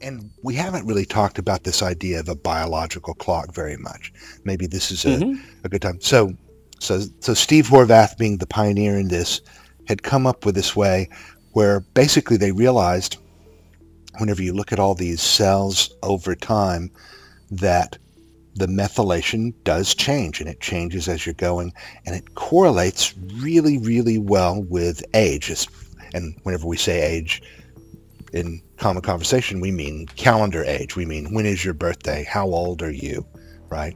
And we haven't really talked about this idea of a biological clock very much. Maybe this is a good time. So Steve Horvath, being the pioneer in this, had come up with this way where basically they realized whenever you look at all these cells over time that the methylation does change, and it changes as you're going, and it correlates really, really well with age. And whenever we say age in common conversation, we mean calendar age. We mean, when is your birthday? How old are you? Right?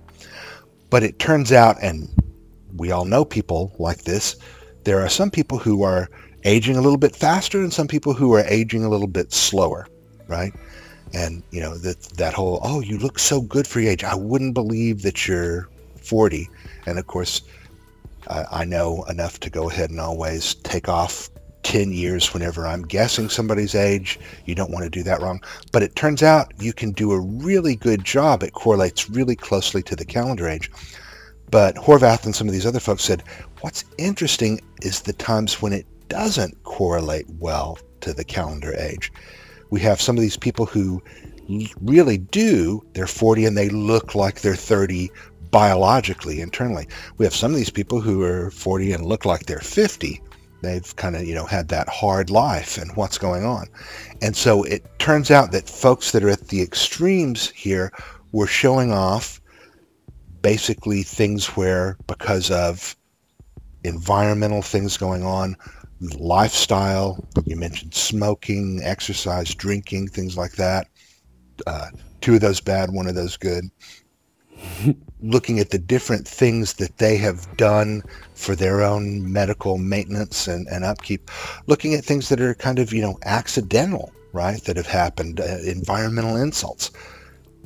But it turns out, and we all know people like this, there are some people who are aging a little bit faster and some people who are aging a little bit slower, right? And, you know, that whole, oh, you look so good for your age. I wouldn't believe that you're 40. And of course, I know enough to go ahead and always take off 10 years whenever I'm guessing somebody's age. You don't want to do that wrong. But it turns out you can do a really good job. It correlates really closely to the calendar age. But Horvath and some of these other folks said, what's interesting is the times when it doesn't correlate well to the calendar age. We have some of these people who really do, they're 40 and they look like they're 30 biologically, internally. We have some of these people who are 40 and look like they're 50. They've kind of, you know, had that hard life and what's going on. And so it turns out that folks that are at the extremes here were showing off basically things where, because of environmental things going on, lifestyle, you mentioned smoking, exercise, drinking, things like that. 2 of those bad, 1 of those good. Looking at the different things that they have done for their own medical maintenance and upkeep. Looking at things that are kind of, you know, accidental, right, that have happened, environmental insults,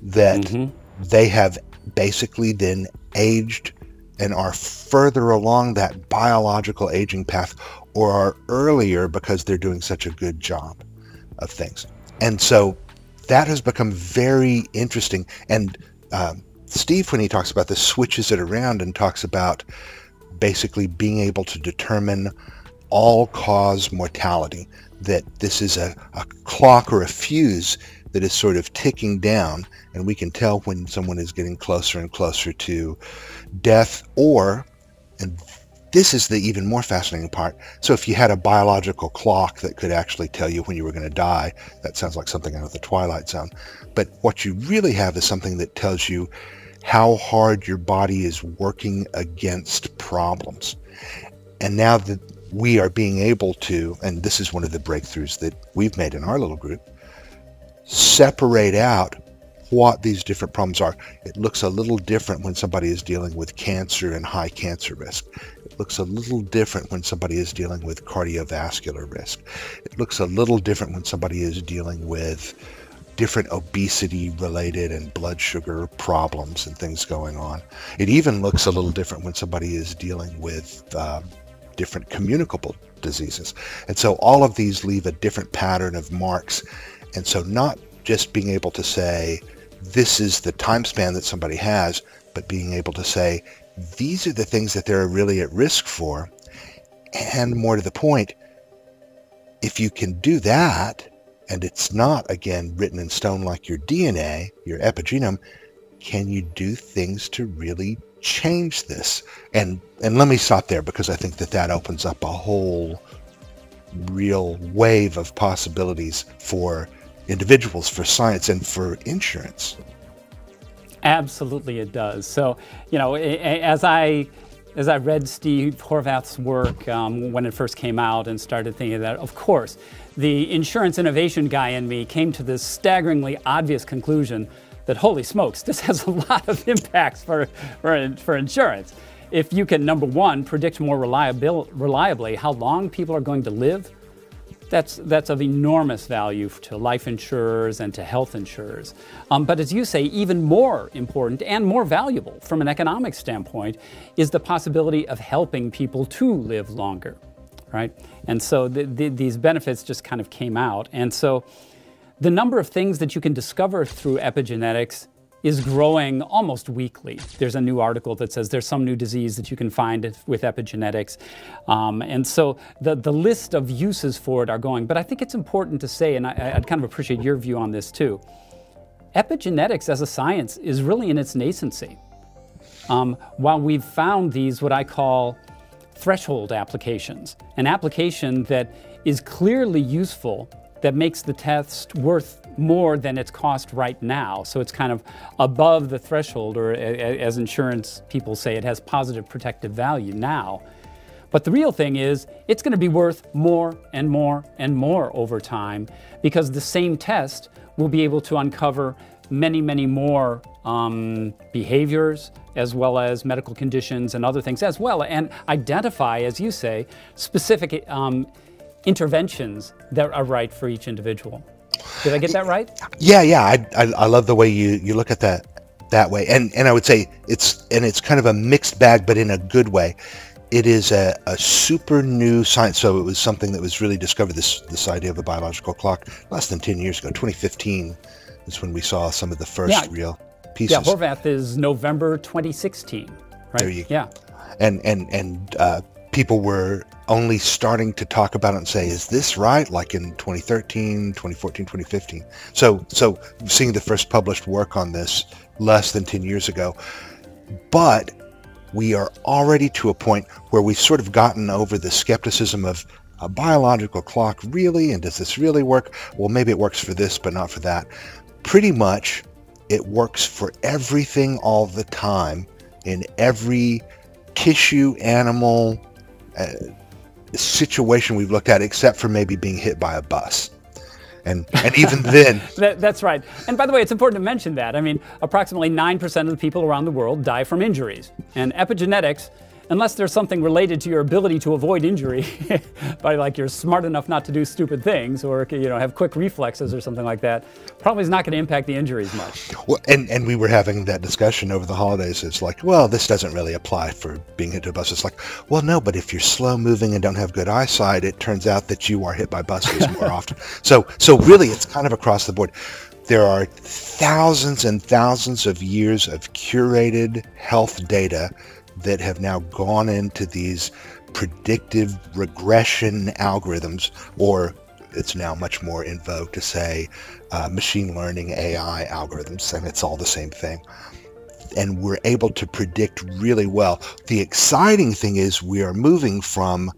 that they have basically then aged and are further along that biological aging path, or are earlier because they're doing such a good job of things. And so that has become very interesting. And Steve, when he talks about this, switches it around and talks about basically being able to determine all-cause mortality, that this is a clock or a fuse that is sort of ticking down, and we can tell when someone is getting closer and closer to death, or, and this is the even more fascinating part, so if you had a biological clock that could actually tell you when you were going to die, that sounds like something out of the Twilight Zone, but what you really have is something that tells you how hard your body is working against problems. And now that we are being able to, and this is one of the breakthroughs that we've made in our little group, separate out what these different problems are. It looks a little different when somebody is dealing with cancer and high cancer risk. It looks a little different when somebody is dealing with cardiovascular risk. It looks a little different when somebody is dealing with different obesity related and blood sugar problems and things going on. It even looks a little different when somebody is dealing with different communicable diseases. And so all of these leave a different pattern of marks. And so not just being able to say, this is the time span that somebody has, but being able to say, these are the things that they're really at risk for. And more to the point, if you can do that, and it's not, again, written in stone like your DNA, your epigenome, can you do things to really change this? And let me stop there, because I think that that opens up a whole real wave of possibilities for individuals, for science, and for insurance. Absolutely it does. So, you know, as I read Steve Horvath's work when it first came out and started thinking that, of course, the insurance innovation guy in me came to this staggeringly obvious conclusion that, holy smokes, this has a lot of impacts for insurance. If you can, number one, predict more reliably how long people are going to live, that's of enormous value to life insurers and to health insurers. But as you say, even more important and more valuable from an economic standpoint is the possibility of helping people to live longer, right? And so these benefits just kind of came out. And so the number of things that you can discover through epigenetics is growing almost weekly. There's a new article that says there's some new disease that you can find with epigenetics. And so the list of uses for it are going. But I think it's important to say, and I'd kind of appreciate your view on this too, epigenetics as a science is really in its nascency. While we've found these, what I call threshold applications, an application that is clearly useful, that makes the test worth more than its cost right now. So it's kind of above the threshold, or as insurance people say, it has positive protective value now. But the real thing is, it's going to be worth more and more and more over time, because the same test will be able to uncover many, many more behaviors, as well as medical conditions and other things as well, and identify, as you say, specific interventions that are right for each individual. Did I get that right? Yeah. I love the way you look at that way, and I would say it's kind of a mixed bag, but in a good way. It is a super new science. So it was something that was really discovered, this idea of a biological clock, less than 10 years ago. 2015 is when we saw some of the first real pieces. Yeah, Horvath is November 2016, right? There you go. Yeah. And people were only starting to talk about it and say, is this right? Like in 2013, 2014, 2015. So seeing the first published work on this less than 10 years ago. But we are already to a point where we've sort of gotten over the skepticism of a biological clock, really? And does this really work? Well, maybe it works for this, but not for that. Pretty much it works for everything all the time, in every tissue, animal, situation we've looked at, except for maybe being hit by a bus. And even then... That's right. And by the way, it's important to mention that. I mean, approximately 9% of the people around the world die from injuries. And epigenetics, unless there's something related to your ability to avoid injury, by like you're smart enough not to do stupid things, or have quick reflexes or something like that, probably is not going to impact the injuries much. Well, and we were having that discussion over the holidays. It's like, well, this doesn't really apply for being hit by a bus. It's like, well, no, but if you're slow moving and don't have good eyesight, it turns out that you are hit by buses more often. So really, it's kind of across the board. There are thousands and thousands of years of curated health data that have now gone into these predictive regression algorithms, or it's now much more in vogue to say machine learning, AI algorithms, and it's all the same thing. And we're able to predict really well. The exciting thing is we are moving from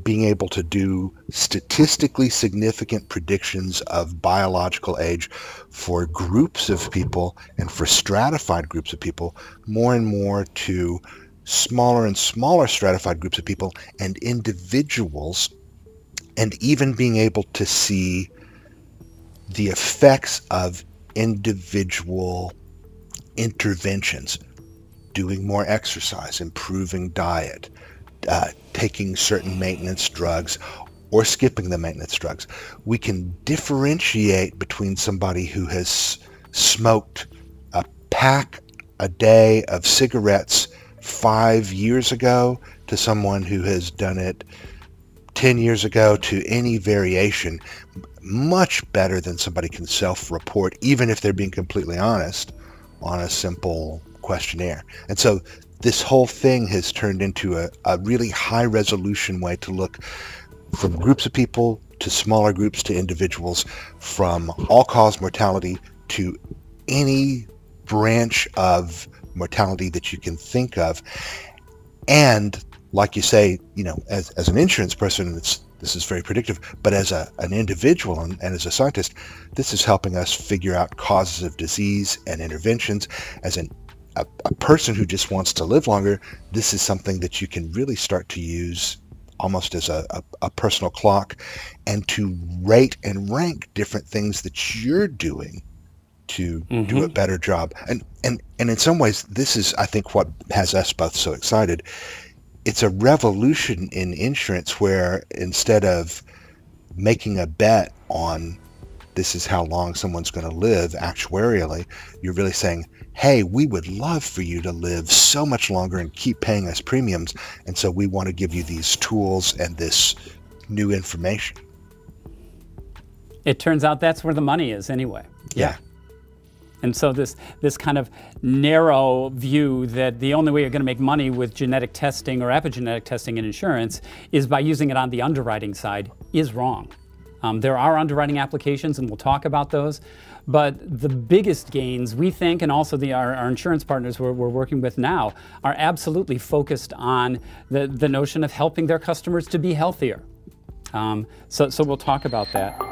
being able to do statistically significant predictions of biological age for groups of people and for stratified groups of people, more and more to smaller and smaller stratified groups of people and individuals, and even being able to see the effects of individual interventions, doing more exercise, improving diet, taking certain maintenance drugs, or skipping the maintenance drugs. We can differentiate between somebody who has smoked a pack a day of cigarettes 5 years ago to someone who has done it 10 years ago, to any variation, much better than somebody can self-report, even if they're being completely honest, on a simple questionnaire. And so this whole thing has turned into a really high-resolution way to look from groups of people to smaller groups to individuals, from all-cause mortality to any branch of mortality that you can think of. And like you say, as an insurance person, this is very predictive, but as an individual and as a scientist, this is helping us figure out causes of disease and interventions. As a person who just wants to live longer, this is something that you can really start to use almost as a personal clock, and to rate and rank different things that you're doing to do a better job. And in some ways, this is, I think, what has us both so excited. It's a revolution in insurance where instead of making a bet on this is how long someone's going to live actuarially, you're really saying, hey, we would love for you to live so much longer and keep paying us premiums, and so we want to give you these tools and this new information. It turns out that's where the money is anyway. Yeah. And so this kind of narrow view that the only way you're going to make money with genetic testing or epigenetic testing in insurance is by using it on the underwriting side is wrong. There are underwriting applications, and we'll talk about those. But the biggest gains, we think, and also our insurance partners we're working with now, are absolutely focused on the notion of helping their customers to be healthier. So we'll talk about that.